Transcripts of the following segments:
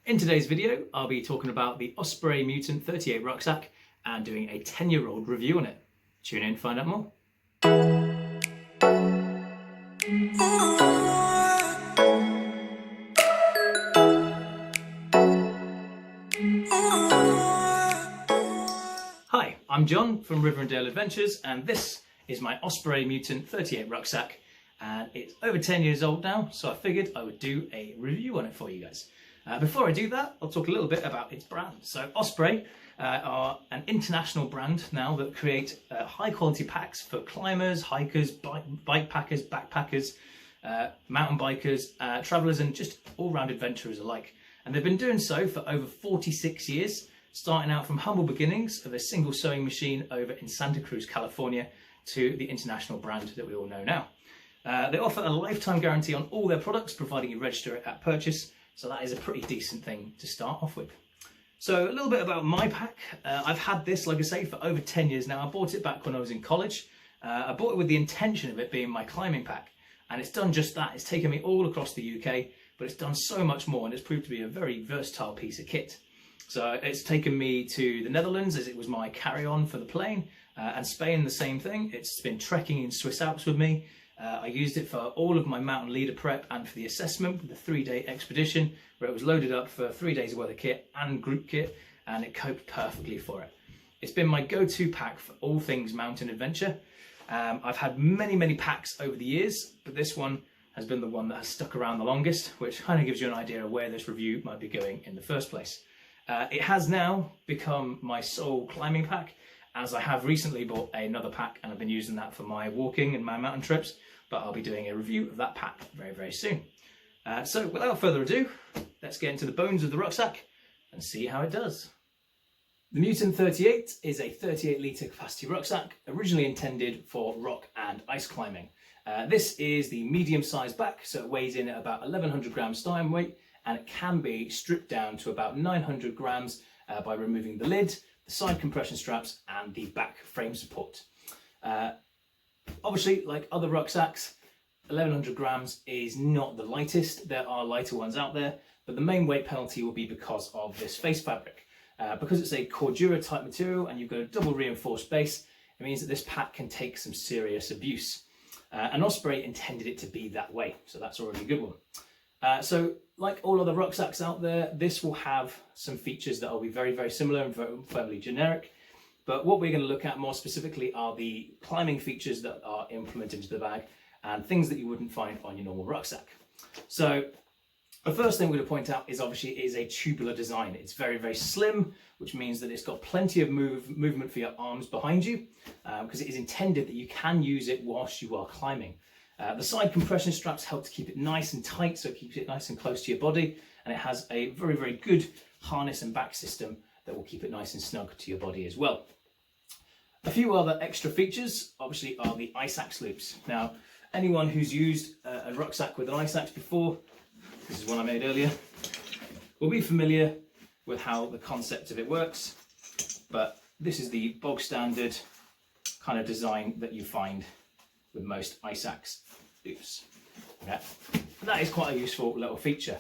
In today's video, I'll be talking about the Osprey Mutant 38 rucksack and doing a 10-year-old review on it. Tune in to find out more. Hi, I'm John from River and Dale Adventures, and this is my Osprey Mutant 38 rucksack. And it's over 10 years old now, so I figured I would do a review on it for you guys. Before I do that, I'll talk a little bit about its brand. So Osprey are an international brand now that create high quality packs for climbers, hikers, bike packers, backpackers, mountain bikers, travellers and just all-round adventurers alike. And they've been doing so for over 46 years, starting out from humble beginnings of a single sewing machine over in Santa Cruz, California, to the international brand that we all know now. They offer a lifetime guarantee on all their products, providing you register it at purchase. So that is a pretty decent thing to start off with. So a little bit about my pack. I've had this, like I say, for over 10 years now. I bought it back when I was in college. I bought it with the intention of it being my climbing pack. And it's done just that. It's taken me all across the UK, but it's done so much more, and it's proved to be a very versatile piece of kit. So it's taken me to the Netherlands, as it was my carry-on for the plane, and Spain, the same thing. It's been trekking in Swiss Alps with me. I used it for all of my mountain leader prep and for the assessment, the 3-day expedition, where it was loaded up for 3 days worth of kit and group kit, and it coped perfectly for it. It's been my go-to pack for all things mountain adventure. I've had many packs over the years, but this one has been the one that has stuck around the longest, which kind of gives you an idea of where this review might be going in the first place. It has now become my sole climbing pack, as I have recently bought another pack and I've been using that for my walking and my mountain trips, but I'll be doing a review of that pack very soon. So without further ado, let's get into the bones of the rucksack and see how it does. The Mutant 38 is a 38 litre capacity rucksack, originally intended for rock and ice climbing. This is the medium sized back, so it weighs in at about 1100 grams styrene weight, and it can be stripped down to about 900 grams by removing the lid, the side compression straps and the back frame support. Obviously, like other rucksacks, 1100 grams is not the lightest. There are lighter ones out there, but the main weight penalty will be because of this face fabric. Because it's a Cordura type material and you've got a double reinforced base, it means that this pack can take some serious abuse. And Osprey intended it to be that way, so that's already a good one. So like all other rucksacks out there, this will have some features that will be very similar and very fairly generic. But what we're going to look at more specifically are the climbing features that are implemented into the bag and things that you wouldn't find on your normal rucksack. So the first thing we're going to point out is obviously it is a tubular design. It's very slim, which means that it's got plenty of movement for your arms behind you, because it is intended that you can use it whilst you are climbing. The side compression straps help to keep it nice and tight, so it keeps it nice and close to your body, and it has a very good harness and back system that will keep it nice and snug to your body as well. A few other extra features obviously are the ice axe loops. Now, anyone who's used a rucksack with an ice axe before, this is one I made earlier, will be familiar with how the concept of it works, but this is the bog standard kind of design that you find with most ice axe loops. Okay. That is quite a useful little feature.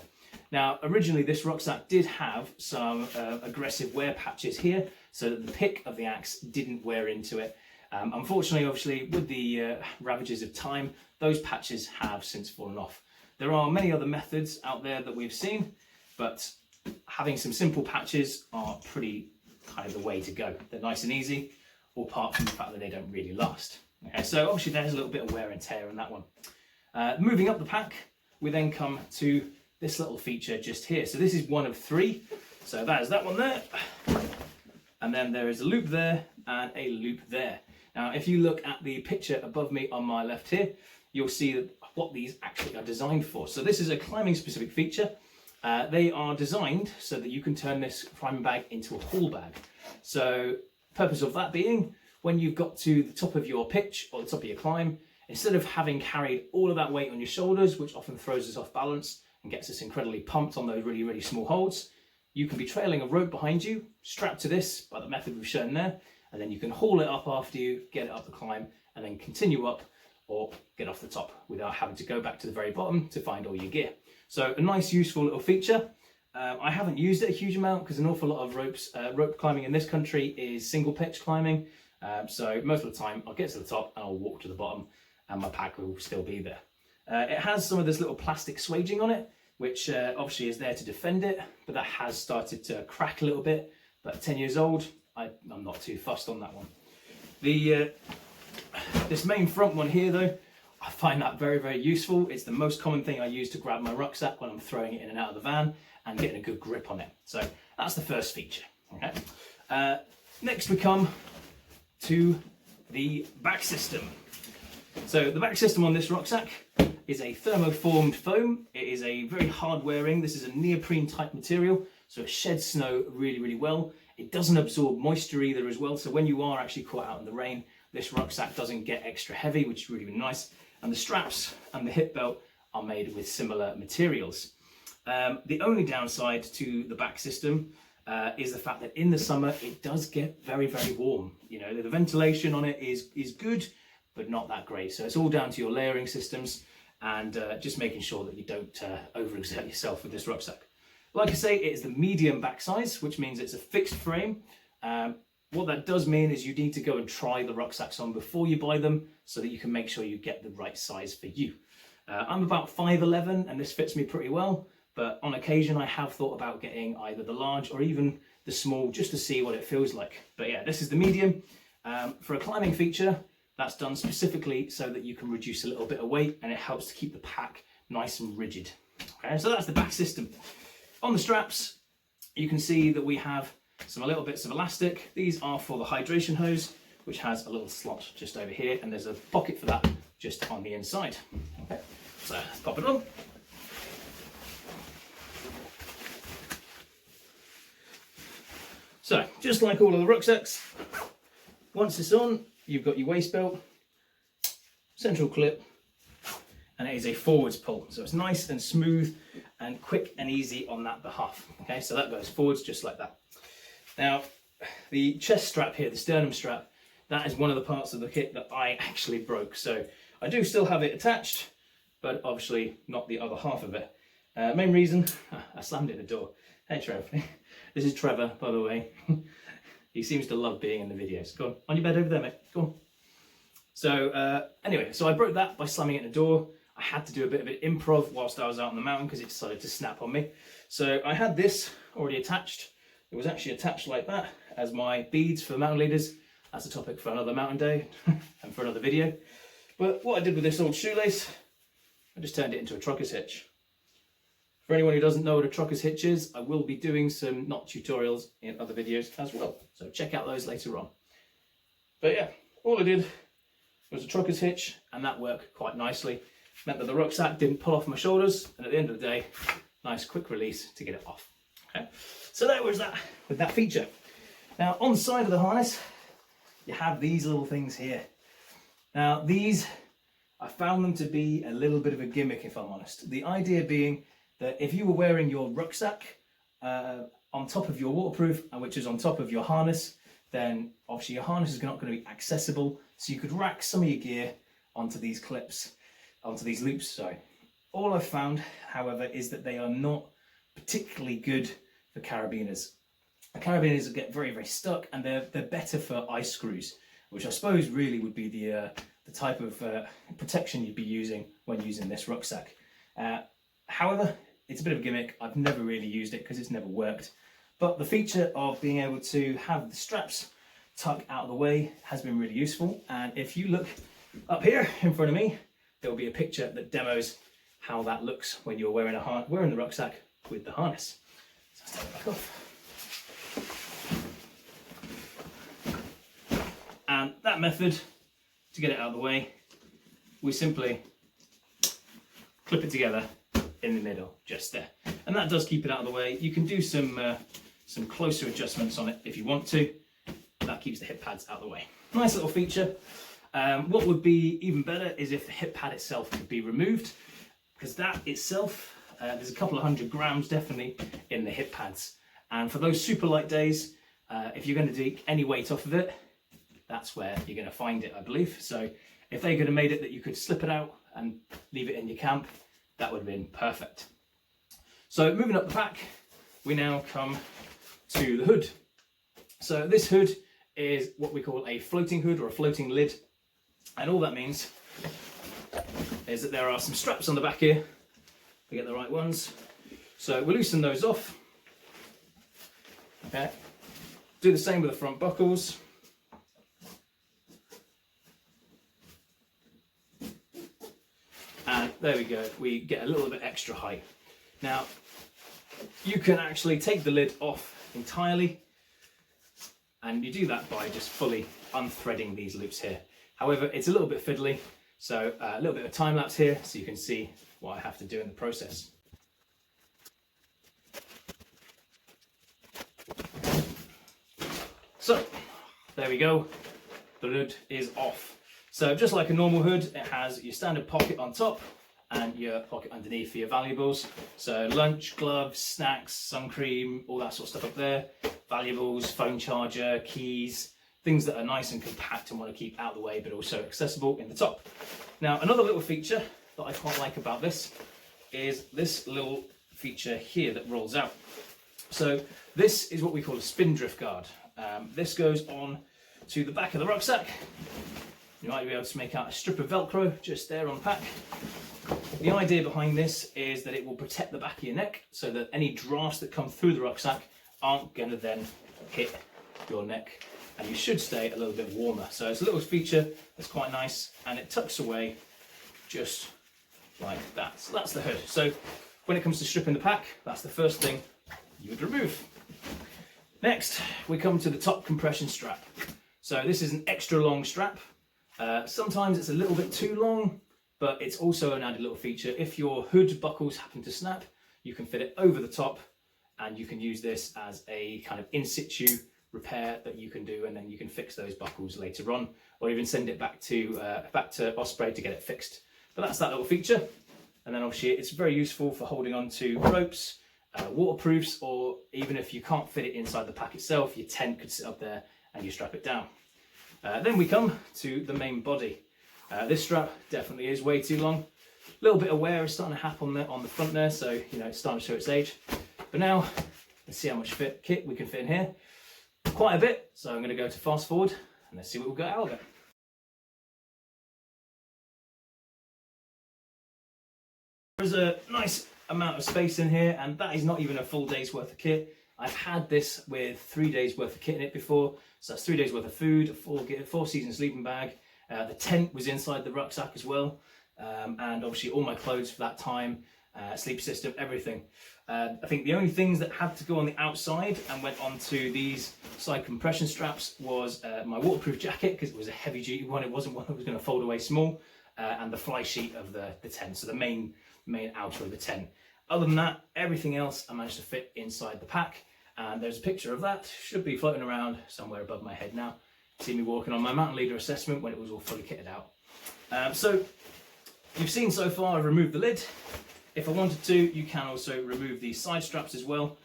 Now, originally this rucksack did have some aggressive wear patches here, so that the pick of the axe didn't wear into it. Unfortunately, obviously, with the ravages of time, those patches have since fallen off. There are many other methods out there that we've seen, but having some simple patches are pretty kind of the way to go. They're nice and easy, apart from the fact that they don't really last. Okay, so obviously there's a little bit of wear and tear on that one. Moving up the pack, we then come to this little feature just here. So this is one of three. So that is that one there. And then there is a loop there and a loop there. Now, if you look at the picture above me on my left here, you'll see what these actually are designed for. So this is a climbing specific feature. They are designed so that you can turn this climbing bag into a haul bag. So the purpose of that being, when you've got to the top of your pitch or the top of your climb, instead of having carried all of that weight on your shoulders, which often throws us off balance and gets us incredibly pumped on those really small holds, you can be trailing a rope behind you, strapped to this by the method we've shown there, and then you can haul it up after you, get it up the climb, and then continue up or get off the top without having to go back to the very bottom to find all your gear. So a nice useful little feature. I haven't used it a huge amount because an awful lot of rope climbing in this country is single pitch climbing. So most of the time I'll get to the top and I'll walk to the bottom and my pack will still be there. It has some of this little plastic swaging on it, which obviously is there to defend it, but that has started to crack a little bit. But 10 years old, I'm not too fussed on that one. This main front one here though, I find that very, very useful. It's the most common thing I use to grab my rucksack when I'm throwing it in and out of the van and getting a good grip on it. So that's the first feature. Okay. Next we come to the back system. So the back system on this rucksack is a thermoformed foam. It is a very hard wearing. This is a neoprene type material, so it sheds snow really, really well. It doesn't absorb moisture either as well. So when you are actually caught out in the rain, this rucksack doesn't get extra heavy, which is really, really nice. And the straps and the hip belt are made with similar materials. The only downside to the back system is the fact that in the summer it does get very, very warm. You know, the ventilation on it is good, but not that great. So it's all down to your layering systems and just making sure that you don't overexert yourself with this rucksack. Like I say, it is the medium back size, which means it's a fixed frame. What that does mean is you need to go and try the rucksacks on before you buy them so that you can make sure you get the right size for you. I'm about 5'11" and this fits me pretty well, but on occasion I have thought about getting either the large or even the small just to see what it feels like. But yeah, this is the medium. For a climbing feature, that's done specifically so that you can reduce a little bit of weight and it helps to keep the pack nice and rigid. Okay, so that's the back system. On the straps, you can see that we have some little bits of elastic. These are for the hydration hose, which has a little slot just over here, and there's a pocket for that just on the inside. Okay, so let's pop it on. So, just like all of the rucksacks, once it's on, you've got your waist belt, central clip, and it is a forwards pull. So it's nice and smooth and quick and easy on that behalf. Okay, so that goes forwards just like that. Now, the chest strap here, the sternum strap, that is one of the parts of the kit that I actually broke. So I do still have it attached, but obviously not the other half of it. Main reason, I slammed it in the door. Hey Trev, this is Trevor, by the way. He seems to love being in the videos. Go on your bed over there, mate, go on. So anyway, so I broke that by slamming it in the door. I had to do a bit of an improv whilst I was out on the mountain because it decided to snap on me. So I had this already attached. It was actually attached like that as my beads for mountain leaders. That's a topic for another mountain day and for another video. But what I did with this old shoelace, I just turned it into a trucker's hitch. For anyone who doesn't know what a trucker's hitch is, I will be doing some knot tutorials in other videos as well. So check out those later on. But yeah, all I did was a trucker's hitch and that worked quite nicely. Meant that the rucksack didn't pull off my shoulders, and at the end of the day, nice quick release to get it off. Okay, so there was that with that feature. Now on the side of the harness, you have these little things here. Now these, I found them to be a little bit of a gimmick if I'm honest. The idea being that if you were wearing your rucksack on top of your waterproof, which is on top of your harness, then obviously your harness is not going to be accessible, so you could rack some of your gear onto these clips. Onto these loops, sorry. All I've found, however, is that they are not particularly good for carabiners. The carabiners get very, very stuck, and they're better for ice screws, which I suppose really would be the type of protection you'd be using when using this rucksack. However, it's a bit of a gimmick. I've never really used it because it's never worked. But the feature of being able to have the straps tuck out of the way has been really useful. And if you look up here in front of me, there will be a picture that demos how that looks when you're wearing the rucksack with the harness. So let's take it back off. And that method, to get it out of the way, we simply clip it together in the middle, just there. And that does keep it out of the way. You can do some closer adjustments on it if you want to. That keeps the hip pads out of the way. Nice little feature. What would be even better is if the hip pad itself could be removed, because that itself, there's a couple of 100 grams definitely in the hip pads. And for those super light days, if you're going to take any weight off of it, that's where you're going to find it, I believe. So if they could have made it that you could slip it out and leave it in your camp, that would have been perfect. So moving up the back, we now come to the hood. So this hood is what we call a floating hood or a floating lid. And all that means is that there are some straps on the back here, to get the right ones. So we'll loosen those off. Okay. Do the same with the front buckles. And there we go, we get a little bit extra height. Now, you can actually take the lid off entirely, and you do that by just fully unthreading these loops here. However, it's a little bit fiddly, so a little bit of time lapse here so you can see what I have to do in the process. So, there we go, the hood is off. So just like a normal hood, it has your standard pocket on top and your pocket underneath for your valuables. So lunch, gloves, snacks, sun cream, all that sort of stuff up there. Valuables, phone charger, keys, things that are nice and compact and want to keep out of the way but also accessible in the top. Now another little feature that I quite like about this is this little feature here that rolls out. So this is what we call a spin drift guard. This goes on to the back of the rucksack. You might be able to make out a strip of Velcro just there on the pack. The idea behind this is that it will protect the back of your neck so that any drafts that come through the rucksack aren't going to then hit your neck, and you should stay a little bit warmer. So it's a little feature that's quite nice, and it tucks away just like that. So that's the hood. So when it comes to stripping the pack, that's the first thing you would remove. Next, we come to the top compression strap. So this is an extra long strap. Sometimes it's a little bit too long, but it's also an added little feature. If your hood buckles happen to snap, you can fit it over the top, and you can use this as a kind of in situ repair that you can do, and then you can fix those buckles later on, or even send it back to Osprey to get it fixed. But that's that little feature. And then obviously it's very useful for holding on to ropes, waterproofs, or even if you can't fit it inside the pack itself, your tent could sit up there and you strap it down. Then we come to the main body. This strap definitely is way too long. A little bit of wear is starting to happen on the front there, so you know it's starting to show its age. But now let's see how much kit we can fit in here. Quite a bit, so I'm going to go to fast forward and let's see what we've got out of it. There's a nice amount of space in here, and that is not even a full day's worth of kit. I've had this with 3 days worth of kit in it before, so that's 3 days worth of food, a 4-season sleeping bag. The tent was inside the rucksack as well, and obviously all my clothes for that time, sleep system, everything. I think the only things that had to go on the outside and went onto these side compression straps was my waterproof jacket, because it was a heavy duty one, it wasn't one that was going to fold away small, and the fly sheet of the tent, so the main outer of the tent. Other than that, everything else I managed to fit inside the pack, and there's a picture of that, should be floating around somewhere above my head now. See me walking on my mountain leader assessment when it was all fully kitted out. So you've seen so far I've removed the lid. If I wanted to, you can also remove these side straps as well,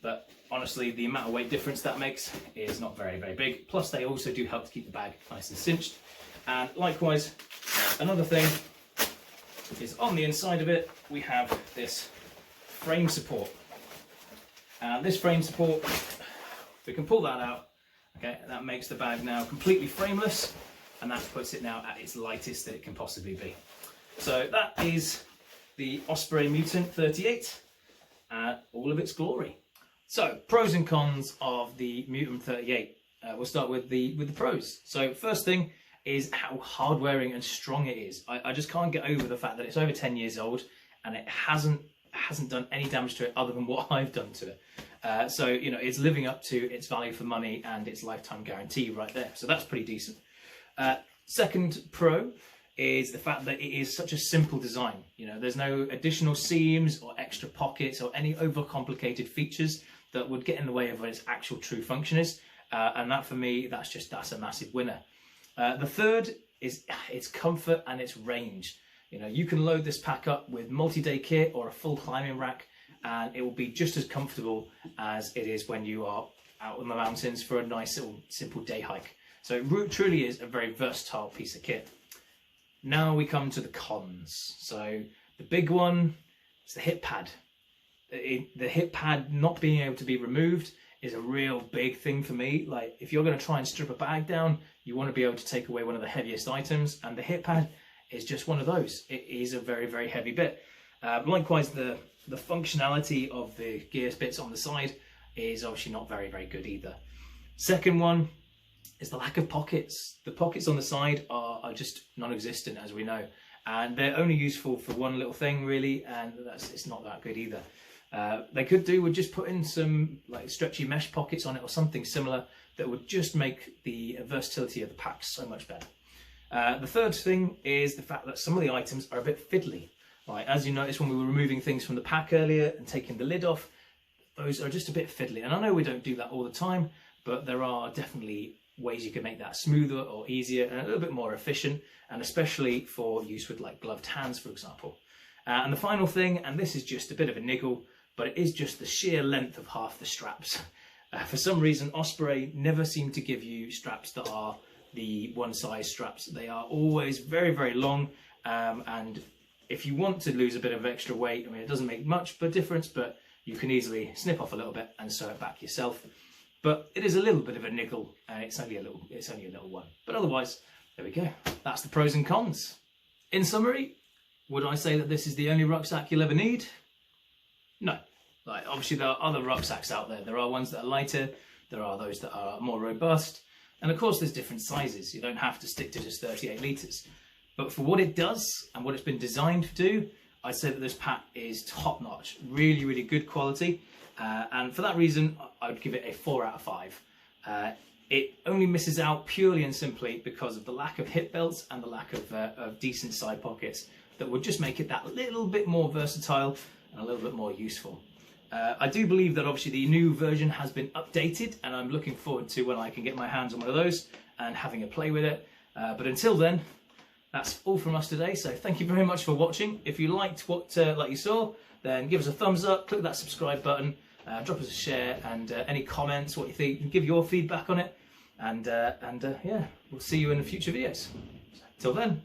but honestly the amount of weight difference that makes is not very big. Plus they also do help to keep the bag nice and cinched. And likewise, another thing is on the inside of it we have this frame support. And this frame support, we can pull that out. Okay, that makes the bag now completely frameless, and that puts it now at its lightest that it can possibly be. So that is the Osprey Mutant 38 at all of its glory. So pros and cons of the Mutant 38. We'll start with the pros. So first thing is how hard wearing and strong it is. I just can't get over the fact that it's over 10 years old and it hasn't done any damage to it other than what I've done to it. So you know, it's living up to its value for money and its lifetime guarantee right there. So that's pretty decent. Second pro is the fact that it is such a simple design. You know, there's no additional seams or extra pockets or any overcomplicated features that would get in the way of what its actual true function is. And that for me, that's a massive winner. The third is its comfort and its range. You know, you can load this pack up with multi-day kit or a full climbing rack, and it will be just as comfortable as it is when you are out on the mountains for a nice little simple day hike. So it truly is a very versatile piece of kit. Now we come to the cons. So the big one is the hip pad. the hip pad not being able to be removed is a real big thing for me. Like, if you're going to try and strip a bag down, you want to be able to take away one of the heaviest items, and the hip pad is just one of those. It is a very, very heavy bit. Likewise, the functionality of the gear bits on the side is obviously not very, very good either. Second one is the lack of pockets. The pockets on the side are just non-existent, as we know, and they're only useful for one little thing really, and it's not that good either. They could do with just putting some like stretchy mesh pockets on it or something similar that would just make the versatility of the pack so much better. The third thing is the fact that some of the items are a bit fiddly. Like, as you noticed when we were removing things from the pack earlier and taking the lid off, those are just a bit fiddly. And I know we don't do that all the time, but there are definitely ways you can make that smoother or easier and a little bit more efficient, and especially for use with like gloved hands, for example. And the final thing, and this is just a bit of a niggle, but it is just the sheer length of half the straps. For some reason, Osprey never seem to give you straps that are the one size straps. They are always very, very long, and if you want to lose a bit of extra weight, I mean, it doesn't make much of a difference, but you can easily snip off a little bit and sew it back yourself. But it is a little bit of a niggle, and it's only a little one. But otherwise, there we go. That's the pros and cons. In summary, would I say that this is the only rucksack you'll ever need? No. Like, obviously there are other rucksacks out there. There are ones that are lighter, there are those that are more robust, and of course there's different sizes. You don't have to stick to just 38 litres. But for what it does and what it's been designed to do, I'd say that this pack is top notch, really, really good quality. And for that reason, I would give it a 4 out of 5. It only misses out purely and simply because of the lack of hip belts and the lack of decent side pockets that would just make it that little bit more versatile and a little bit more useful. I do believe that obviously the new version has been updated, and I'm looking forward to when I can get my hands on one of those and having a play with it. But until then, that's all from us today. So thank you very much for watching. If you liked what like you saw, then give us a thumbs up, click that subscribe button, drop us a share, and any comments, what you think, give your feedback on it. And yeah, we'll see you in the future videos. Till then.